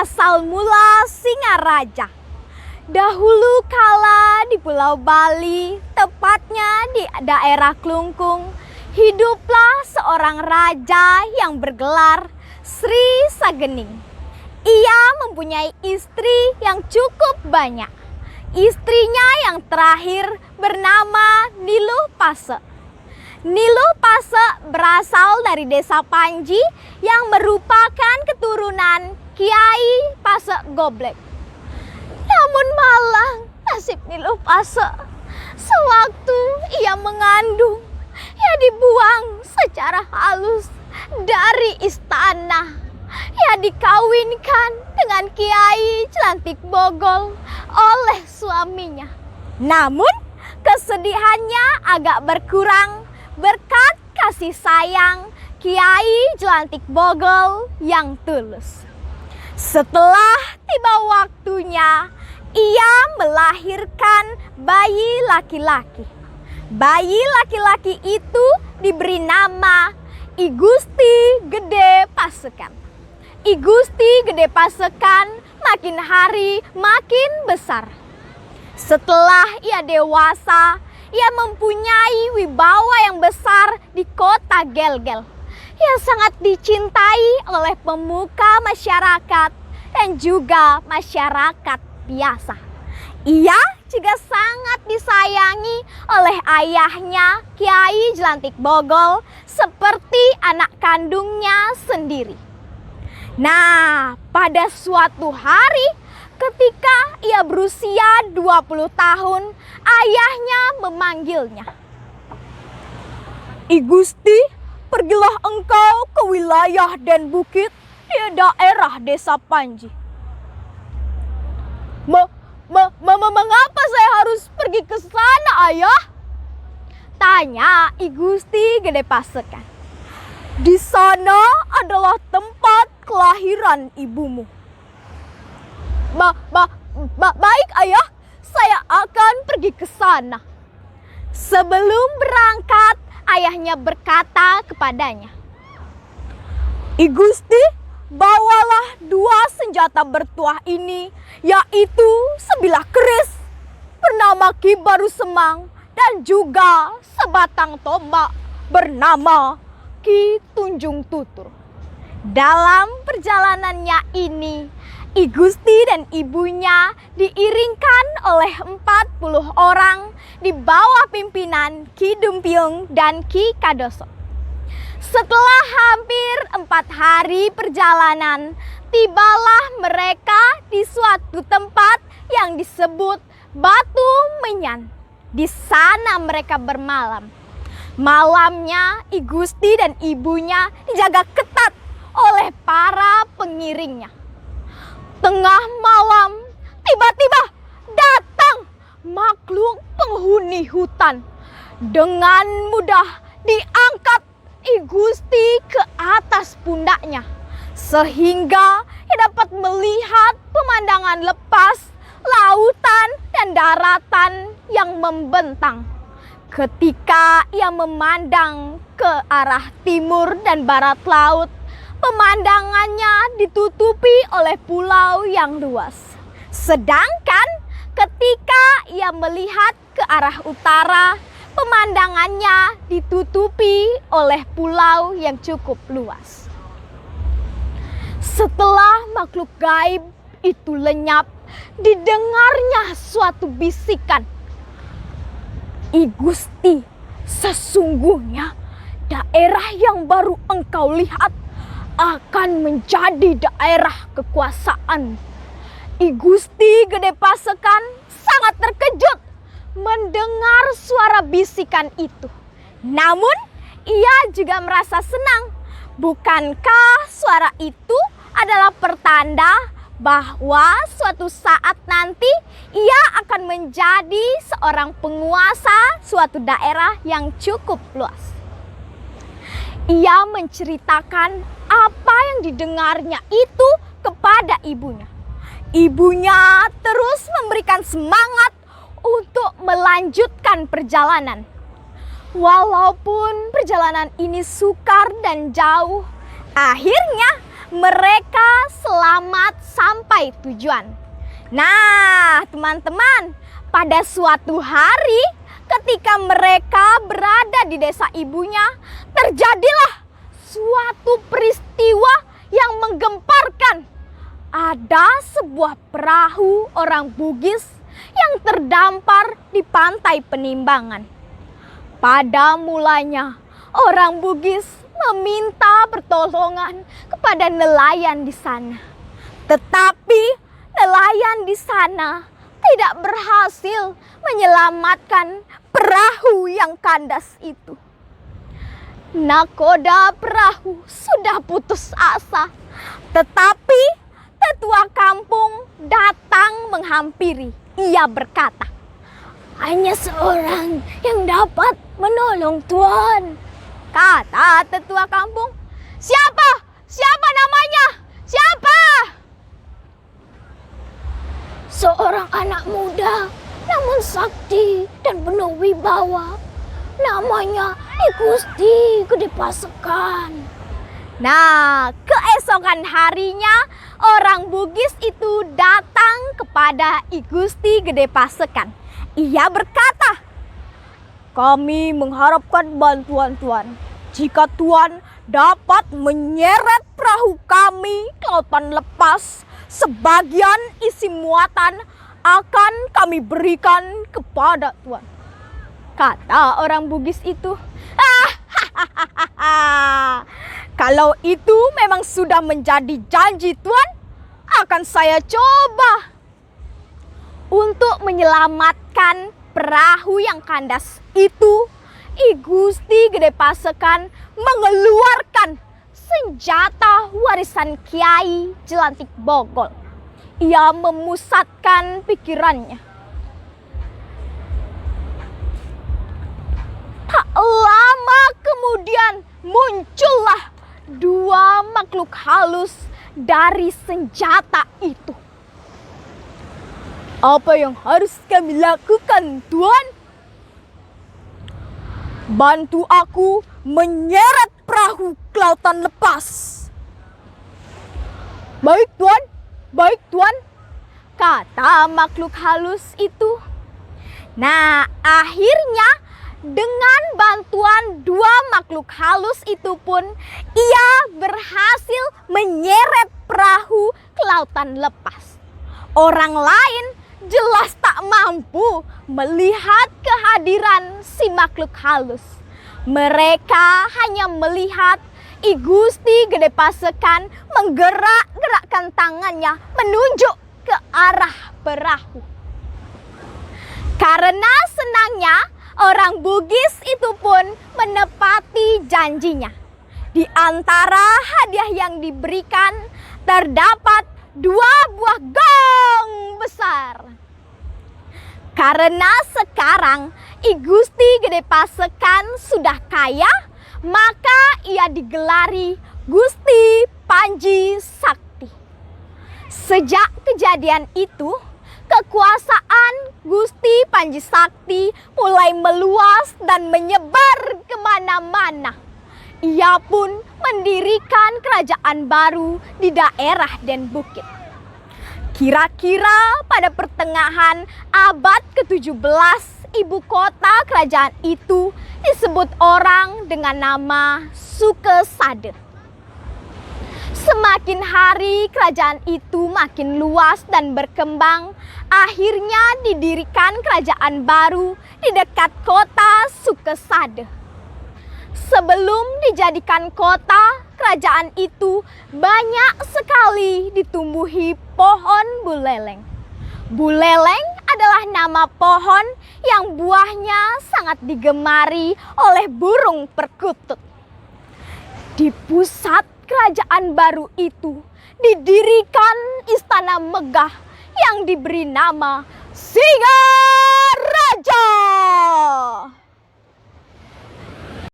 asal mula Singaraja. Dahulu kala di Pulau Bali, tepatnya di daerah Klungkung, hiduplah seorang raja yang bergelar Sri Sagening. Ia mempunyai istri yang cukup banyak. Istrinya yang terakhir bernama Nilupase. Nilupase berasal dari desa Panji yang merupakan keturunan Kiai Pase Goblek. Namun malang nasib Nilupase, sewaktu ia mengandung, ia dibuang secara halus dari istana. Ia dikawinkan dengan Kiai Jelantik Bogol oleh suaminya. Namun kesedihannya agak berkurang berkat kasih sayang Kiai Jelantik Bogol yang tulus. Setelah tiba waktunya, ia melahirkan bayi laki-laki. Bayi laki-laki itu diberi nama I Gusti Gede Pasekan. I Gusti Gede Pasekan makin hari makin besar. Setelah ia dewasa, ia mempunyai wibawa yang besar di kota Gelgel. Ia sangat dicintai oleh pemuka masyarakat dan juga masyarakat biasa. Ia juga sangat disayangi oleh ayahnya Kiai Jelantik Bogol seperti anak kandungnya sendiri. Nah, pada suatu hari ketika ia berusia 20 tahun, ayahnya memanggilnya. I Gusti, pergilah engkau ke wilayah dan bukit di daerah desa Panji. Mengapa saya harus pergi ke sana, ayah? Tanya I Gusti Gede Pasekan. Di sana adalah tempat kelahiran ibumu. Baik ayah, saya akan pergi ke sana. Sebelum berangkat, ayahnya berkata kepadanya, I Gusti, bawalah 2 senjata bertuah ini, yaitu sebilah keris bernama Ki Baru Semang dan juga sebatang tombak bernama Ki Tunjung Tutur. Dalam perjalanannya ini, I Gusti dan ibunya diiringkan oleh 40 orang di bawah pimpinan Ki Dumpiung dan Ki Kadoso. Setelah hampir 4 hari perjalanan, tibalah mereka di suatu tempat yang disebut Batu Menyan. Di sana mereka bermalam. Malamnya I Gusti dan ibunya dijaga ketat oleh para pengiringnya. Tengah malam, tiba-tiba datang makhluk penghuni hutan. Dengan mudah diangkat I Gusti ke atas pundaknya, sehingga ia dapat melihat pemandangan lepas, lautan dan daratan yang membentang. Ketika ia memandang ke arah timur dan barat laut, pemandangannya ditutupi oleh pulau yang luas. Sedangkan ketika ia melihat ke arah utara, pemandangannya ditutupi oleh pulau yang cukup luas. Setelah makhluk gaib itu lenyap, didengarnya suatu bisikan. I Gusti, sesungguhnya daerah yang baru engkau lihat akan menjadi daerah kekuasaan. I Gusti Gede Pasekan sangat terkejut mendengar suara bisikan itu. Namun ia juga merasa senang. Bukankah suara itu adalah pertanda bahwa suatu saat nanti ia akan menjadi seorang penguasa suatu daerah yang cukup luas. Ia menceritakan apa yang didengarnya itu kepada ibunya. Ibunya terus memberikan semangat untuk melanjutkan perjalanan. Walaupun perjalanan ini sukar dan jauh, akhirnya mereka selamat sampai tujuan. Nah, teman-teman, pada suatu hari ketika mereka berada di desa ibunya, terjadilah suatu peristiwa yang menggemparkan. Ada sebuah perahu orang Bugis yang terdampar di pantai Penimbangan. Pada mulanya, orang Bugis meminta pertolongan kepada nelayan di sana. Tetapi nelayan di sana tidak berhasil menyelamatkan perahu yang kandas itu. Nakoda perahu sudah putus asa, tetapi tetua kampung datang menghampiri. Ia berkata, "Hanya seorang yang dapat menolong Tuan," kata tetua kampung. "Siapa? Siapa namanya? Siapa?" "Seorang anak muda, namun sakti dan penuh wibawa. Namanya I Gusti Gede Pasekan." Nah, keesokan harinya orang Bugis itu datang kepada I Gusti Gede Pasekan. Ia berkata, "Kami mengharapkan bantuan Tuan. Jika Tuan dapat menyeret perahu kami ke lautan lepas, sebagian isi muatan akan kami berikan kepada Tuan," kata orang Bugis itu. "Kalau itu memang sudah menjadi janji Tuan, akan saya coba." Untuk menyelamatkan perahu yang kandas itu, I Gusti Gede Pasekan mengeluarkan senjata warisan Kiai Jelantik Bogol. Ia memusatkan pikirannya. Tak lama kemudian muncullah dua makhluk halus dari senjata itu. "Apa yang harus kami lakukan, Tuan?" "Bantu aku menyeret perahu ke lautan lepas." "Baik, Tuan. Baik, Tuan," kata makhluk halus itu. Nah, akhirnya dengan bantuan dua makhluk halus itu pun ia berhasil menyeret perahu ke lautan lepas. Orang lain jelas tak mampu melihat kehadiran si makhluk halus. Mereka hanya melihat I Gusti Gede Pasekan menggerak-gerakkan tangannya menunjuk ke arah perahu. Karena senangnya, orang Bugis itu pun menepati janjinya. Di antara hadiah yang diberikan terdapat 2 buah gong besar. Karena sekarang I Gusti Gede Pasekan sudah kaya, maka ia digelari Gusti Panji Sakti. Sejak kejadian itu, kekuasaan Gusti Panji Sakti mulai meluas dan menyebar kemana-mana. Ia pun mendirikan kerajaan baru di daerah Den Bukit. Kira-kira pada pertengahan abad ke-17, ibu kota kerajaan itu disebut orang dengan nama Sukesade. Semakin hari kerajaan itu makin luas dan berkembang. Akhirnya didirikan kerajaan baru di dekat kota Sukesade. Sebelum dijadikan kota, kerajaan itu banyak sekali ditumbuhi pohon buleleng. Buleleng adalah nama pohon yang buahnya sangat digemari oleh burung perkutut. Di pusat kerajaan baru itu didirikan istana megah yang diberi nama Singa